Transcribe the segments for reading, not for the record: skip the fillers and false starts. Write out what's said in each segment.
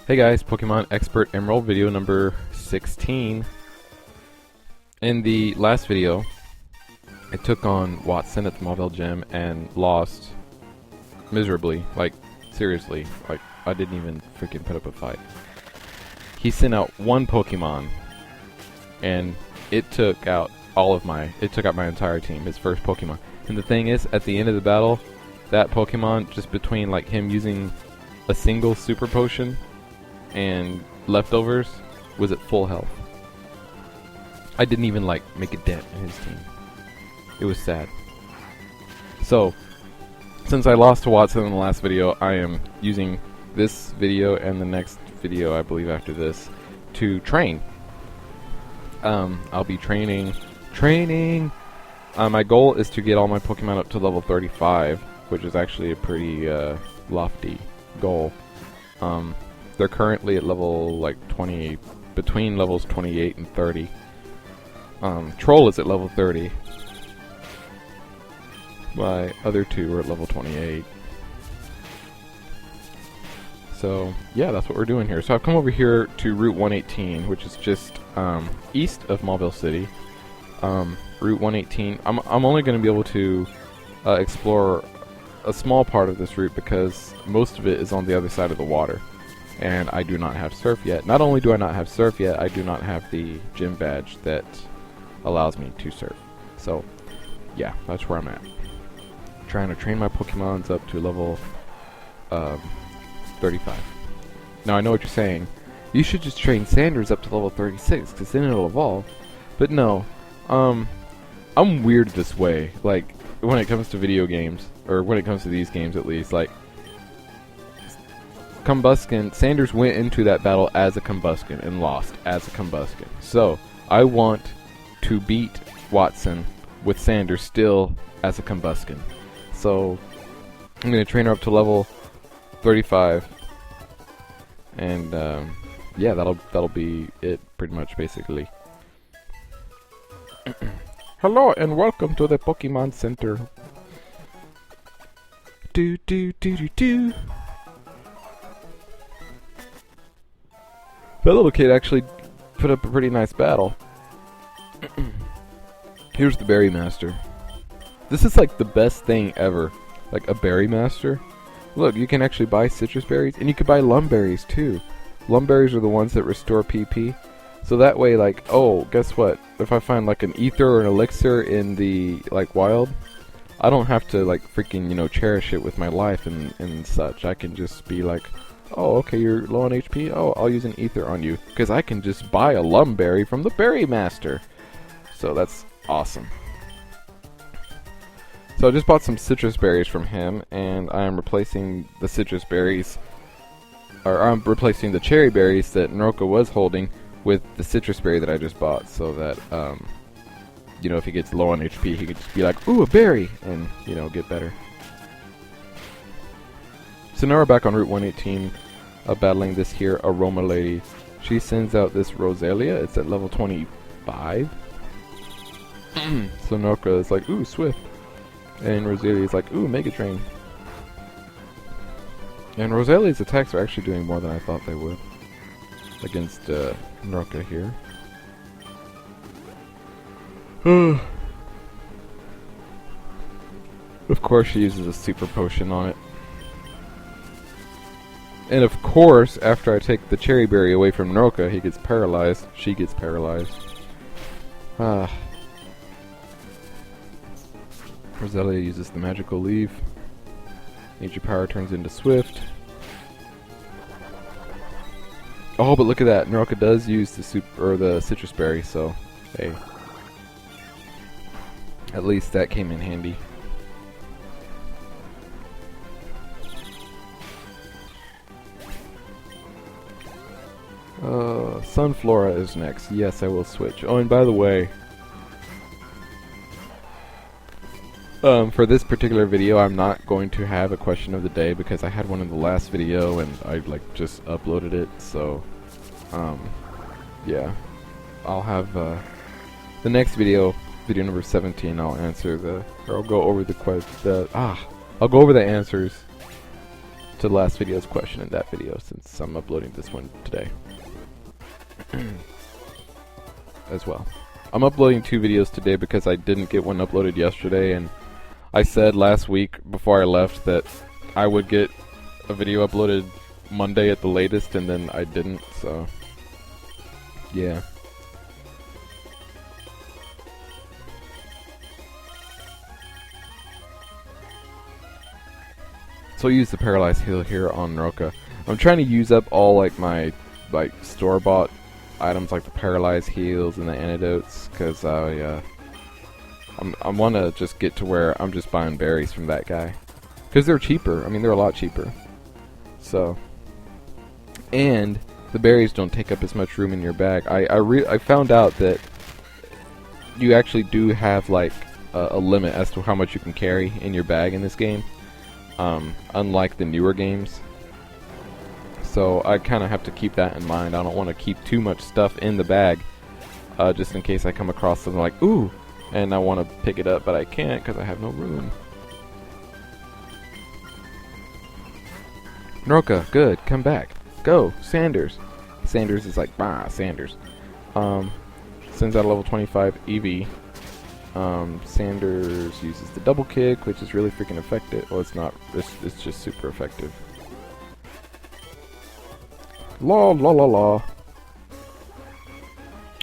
Hey guys, Pokemon Expert Emerald video number 16. In the last video, I took on Wattson at the Mauville Gym and lost miserably. Like, seriously. Like, I didn't even freaking put up a fight. He sent out one Pokemon, and it took out my entire team, his first Pokemon. And the thing is, at the end of the battle, that Pokemon, just between like him using a single super potion and leftovers, was at full health. I didn't even like make a dent in his team. It was sad. So, since I lost to Wattson in the last video, I am using this video and the next video, I believe after this, to train. I'll be training. My goal is to get all my Pokemon up to level 35, which is actually a pretty lofty goal. They're currently at level like 20, between levels 28 and 30. Troll is at level 30. My other two are at level 28. So yeah, that's what we're doing here. So I've come over here to Route 118, which is just east of Mauville City. Route 118. I'm only going to be able to explore a small part of this route because most of it is on the other side of the water. And I do not have surf yet. Not only do I not have surf yet, I do not have the gym badge that allows me to surf. So, yeah, that's where I'm at. Trying to train my Pokemons up to level 35. Now, I know what you're saying. You should just train Sanders up to level 36, because then it'll evolve. But no, I'm weird this way. Like, when it comes to video games, or when it comes to these games at least, like, Combusken, Sanders went into that battle as a Combusken and lost as a Combusken. So, I want to beat Wattson with Sanders still as a Combusken. So, I'm going to train her up to level 35. And, yeah, that'll be it pretty much, basically. Hello and welcome to the Pokemon Center. Do do do do do. That little kid actually put up a pretty nice battle. Here's the Berry Master. This is like the best thing ever. Like a Berry Master. Look, you can actually buy citrus berries, and you can buy lumberries too. Lumberries are the ones that restore PP. So that way, like, oh, guess what? If I find like an ether or an elixir in the like wild, I don't have to like freaking, you know, cherish it with my life and such. I can just be like, oh, okay, you're low on HP? Oh, I'll use an ether on you. Because I can just buy a lumberry from the Berry Master. So that's awesome. So I just bought some citrus berries from him, and I'm replacing the citrus berries, or I'm replacing the cherry berries that Naroka was holding with the citrus berry that I just bought, so that, you know, if he gets low on HP, he can just be like, ooh, a berry, and, you know, get better. So now we're back on Route 118, battling this here Aroma Lady. She sends out this Roselia. It's at level 25. So Naroka is like, ooh, Swift. And Roselia is like, ooh, Mega Train. And Roselia's attacks are actually doing more than I thought they would against Naroka here. Of course she uses a super potion on it. And of course, after I take the cherry berry away from Naroka, he gets paralyzed. She gets paralyzed. Roselia uses the magical leaf. Nature power turns into Swift. Oh, but look at that. Naroka does use the citrus berry, so hey. At least that came in handy. Sunflora is next. Yes, I will switch. Oh, and by the way, for this particular video, I'm not going to have a question of the day because I had one in the last video and I like just uploaded it. So, yeah, I'll have the next video, video number 17. I'll answer I'll go over the I'll go over the answers to the last video's question in that video, since I'm uploading this one today as well. I'm uploading 2 videos today because I didn't get one uploaded yesterday, and I said last week before I left that I would get a video uploaded Monday at the latest, and then I didn't, so yeah. So I use the paralyzed heal here on Roka. I'm trying to use up all like my store-bought items like the paralyzed heals and the antidotes, because I want to just get to where I'm just buying berries from that guy, because they're cheaper. I mean, they're a lot cheaper. So, and the berries don't take up as much room in your bag. I found out that you actually do have like a limit as to how much you can carry in your bag in this game. Unlike the newer games. So I kind of have to keep that in mind. I don't want to keep too much stuff in the bag, just in case I come across something like, ooh, and I want to pick it up, but I can't because I have no room. Roka, good, come back. Go, Sanders. Sanders is like, bah, Sanders. Sends out a level 25 EV. Sanders uses the double kick, which is really freaking effective. Well, it's not. It's just super effective. La la la la.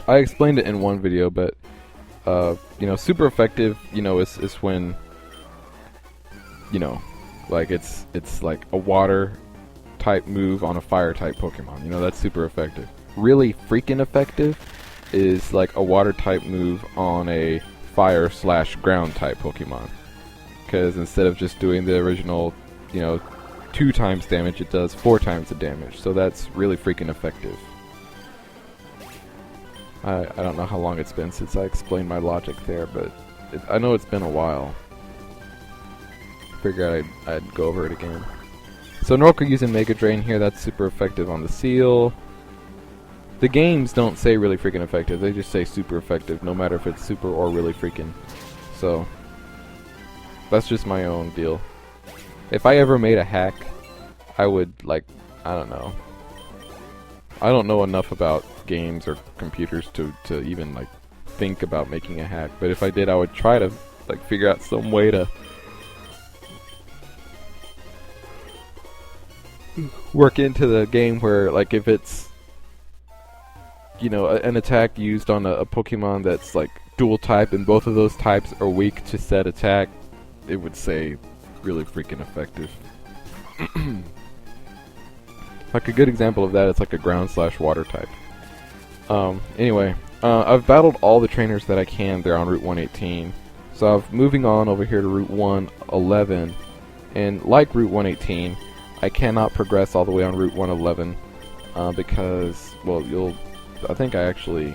I explained it in one video, but you know, super effective. You know, is when, you know, like it's like a water type move on a fire type Pokemon. You know, that's super effective. Really freaking effective is like a water type move on a fire/ground type Pokemon, because instead of just doing the original, you know, 2 times damage, it does 4 times the damage. So that's really freaking effective. I don't know how long it's been since I explained my logic there, but I know it's been a while. Figured I'd go over it again. So Norco using Mega Drain here, that's super effective on the seal. The games don't say really freaking effective, they just say super effective, no matter if it's super or really freaking. So, that's just my own deal. If I ever made a hack, I would, like, I don't know. I don't know enough about games or computers to even, like, think about making a hack. But if I did, I would try to, like, figure out some way to work into the game where, like, if it's, you know, an attack used on a Pokemon that's like dual type and both of those types are weak to said attack, it would say really freaking effective. Like a good example of that, it's like a ground/water type. Anyway, I've battled all the trainers that I can there on Route 118. So I'm moving on over here to Route 111, and like Route 118, I cannot progress all the way on Route 111 because, well, I think I actually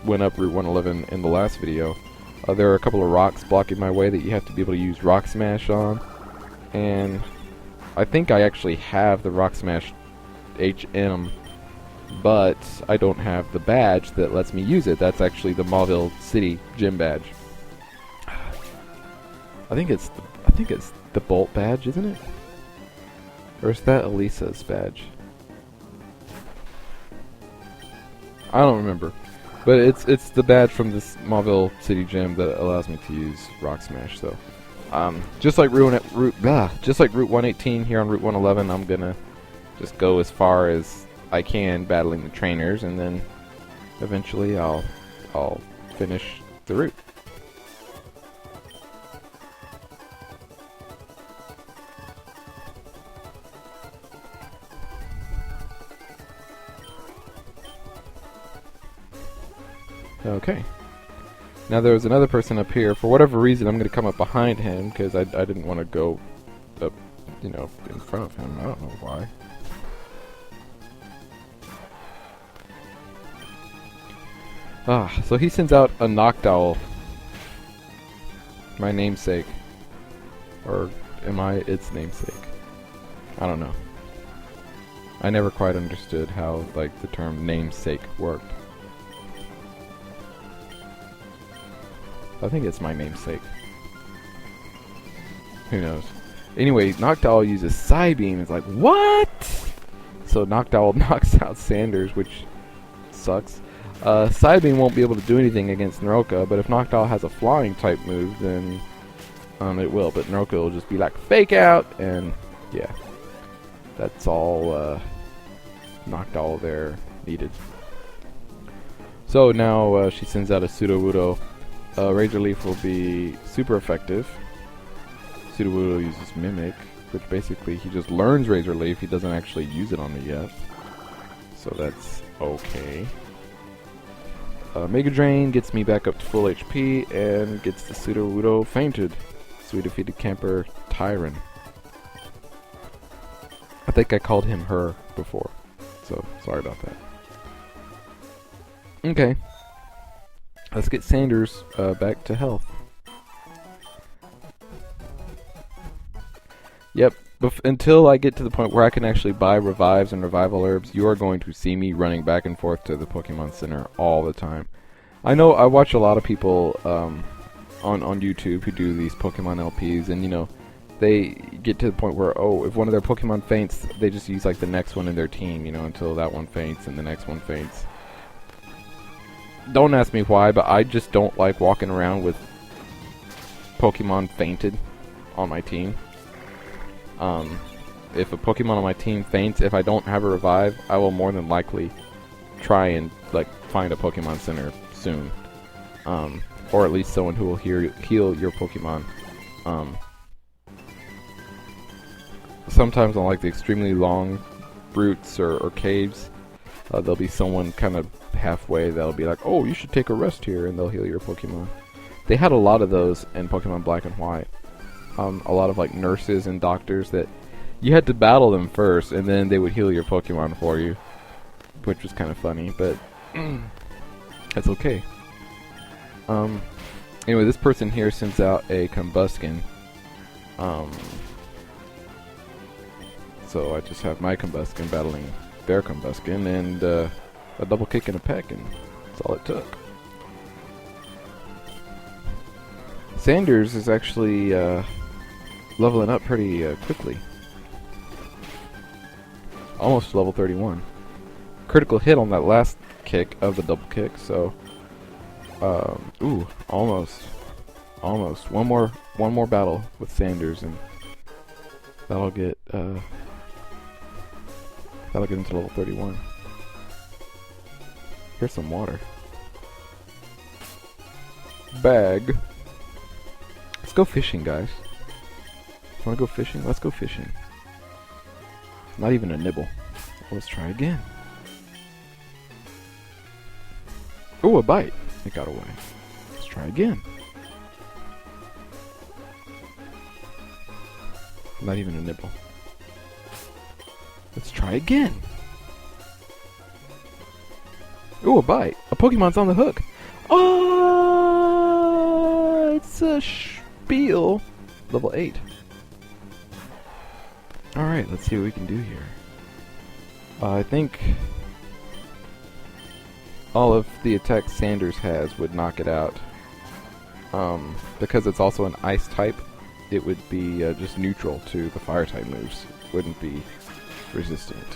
went up Route 111 in the last video. There are a couple of rocks blocking my way that you have to be able to use Rock Smash on. And I think I actually have the Rock Smash HM, but I don't have the badge that lets me use it. That's actually the Mauville City Gym badge. I think it's the Bolt badge, isn't it? Or is that Elisa's badge? I don't remember, but it's the badge from this Mauville City Gym that allows me to use Rock Smash. So, just like Route 118 here on Route 111, I'm gonna just go as far as I can battling the trainers, and then eventually I'll finish the route. Okay. Now there was another person up here. For whatever reason, I'm going to come up behind him because I didn't want to go up, you know, in front of him. I don't know why. So he sends out a Noctowl. My namesake. Or am I its namesake? I don't know. I never quite understood how, like, the term namesake worked. I think it's my namesake. Who knows? Anyway, Noctowl uses Psybeam. It's like, what? So Noctowl knocks out Sanders, which sucks. Psybeam won't be able to do anything against Neroka, but if Noctowl has a flying type move, then it will. But Neroka will just be like, fake out, and yeah. That's all Noctowl there needed. So now she sends out a Sudowoodo. Razor Leaf will be super effective. Sudowoodo uses Mimic, which basically he just learns Razor Leaf. He doesn't actually use it on it yet. So that's okay. Mega Drain gets me back up to full HP and gets the Sudowoodo fainted. So we defeated Camper Tyron. I think I called him her before, so sorry about that. Okay. Let's get Sanders back to health. Yep, until I get to the point where I can actually buy revives and revival herbs, you are going to see me running back and forth to the Pokemon Center all the time. I know I watch a lot of people on YouTube who do these Pokemon LPs, and you know, they get to the point where, oh, if one of their Pokemon faints, they just use like the next one in their team, you know, until that one faints and the next one faints. Don't ask me why, but I just don't like walking around with Pokemon fainted on my team. If a Pokemon on my team faints, if I don't have a revive, I will more than likely try and like find a Pokemon Center soon. Or at least someone who will heal your Pokemon. Sometimes on like the extremely long routes or caves, there'll be someone kind of halfway that'll be like, oh, you should take a rest here, and they'll heal your Pokemon. They had a lot of those in Pokemon Black and White. A lot of like nurses and doctors that you had to battle them first, and then they would heal your Pokemon for you, which was kind of funny, but that's okay. Anyway, this person here sends out a Combuskin. So I just have my Combuskin battling their Combuskin, and a double kick and a peck, and that's all it took. Sanders is actually leveling up pretty quickly. Almost level 31. Critical hit on that last kick of the double kick, so ooh, almost. One more battle with Sanders, and that'll get into level 31. Here's some water. Bag. Let's go fishing, guys. Wanna go fishing? Let's go fishing. Not even a nibble. Let's try again. Ooh, a bite. It got away. Let's try again. Not even a nibble. Let's try again. Ooh, a bite. A Pokemon's on the hook. Oh, it's a Spiel. Level 8. Alright, let's see what we can do here. I think all of the attacks Sanders has would knock it out. Because it's also an ice type, it would be just neutral to the fire type moves. Wouldn't be resistant.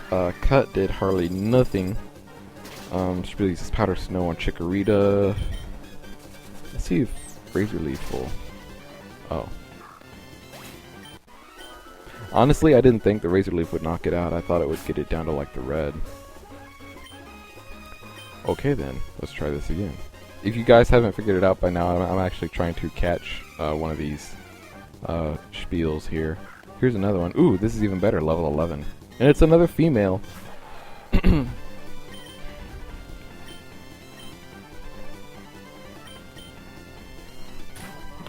Cut did hardly nothing. She releases Powder Snow on Chikorita. Let's see if Razor Leaf will... Oh. Honestly, I didn't think the Razor Leaf would knock it out. I thought it would get it down to like the red. Okay then, let's try this again. If you guys haven't figured it out by now, I'm actually trying to catch one of these spiels here. Here's another one. Ooh, this is even better, level 11. And it's another female.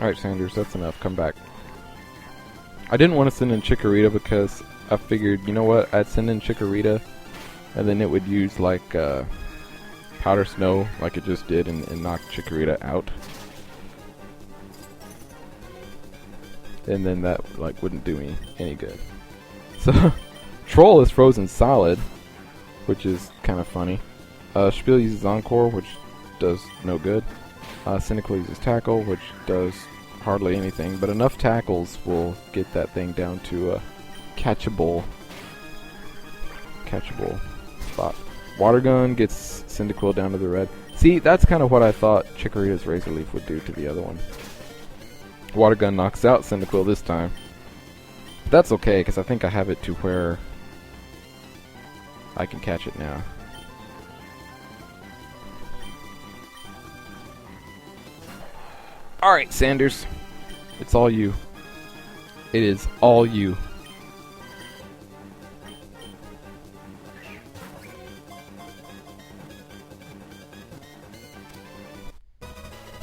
Alright, Sanders, that's enough. Come back. I didn't want to send in Chikorita because I figured, you know what, I'd send in Chikorita and then it would use like Powder Snow like it just did and knock Chikorita out. And then that like wouldn't do me any good. So Troll is frozen solid, which is kind of funny. Spiel uses Encore, which does no good. Cynical uses Tackle, which does hardly anything, but enough tackles will get that thing down to a catchable spot. Water gun gets Cyndaquil down to the red. See, that's kind of what I thought Chikorita's Razor Leaf would do to the other one. Water gun knocks out Cyndaquil this time. But that's okay, because I think I have it to where I can catch it now. Alright, Sanders. It's all you. It is all you.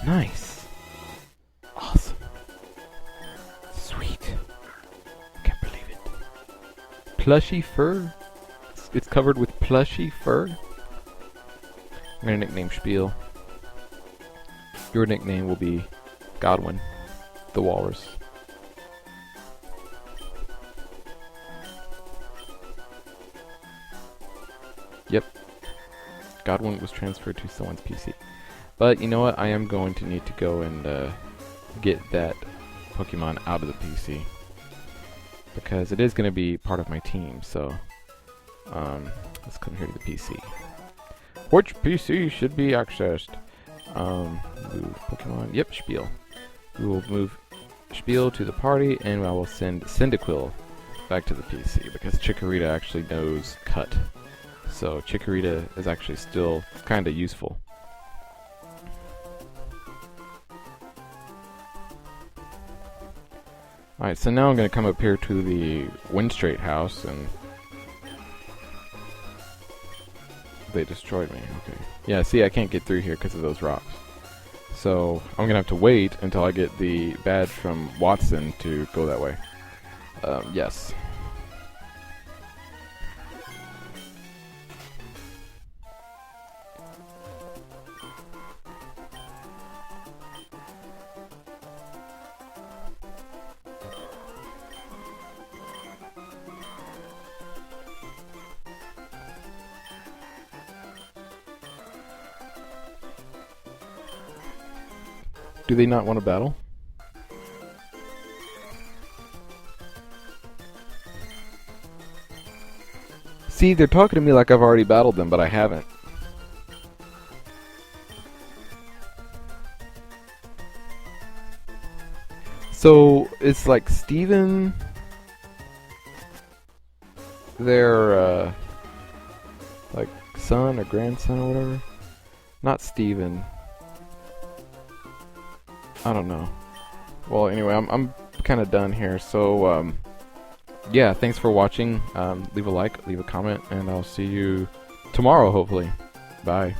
Nice. Awesome. Sweet. Can't believe it. Plushy fur? It's covered with plushy fur? I'm gonna nickname Spiel. Your nickname will be Godwin, the walrus. Yep. Godwin was transferred to someone's PC. But you know what? I am going to need to go and get that Pokemon out of the PC. Because it is going to be part of my team, so let's come here to the PC. Which PC should be accessed? Move Pokemon. Yep, Spiel. We will move Spiel to the party, and I will send Cyndaquil back to the PC because Chikorita actually knows Cut. So Chikorita is actually still kind of useful. Alright, so now I'm going to come up here to the Windstrait house, and they destroyed me. Okay. Yeah, see, I can't get through here because of those rocks. So I'm going to have to wait until I get the badge from Wattson to go that way. Yes. Do they not want to battle? See, they're talking to me like I've already battled them, but I haven't. So, it's like Steven, their, like, son or grandson or whatever. Not Steven. I don't know. Well, anyway, I'm kind of done here. So, yeah, thanks for watching. Leave a like, leave a comment, and I'll see you tomorrow, hopefully. Bye.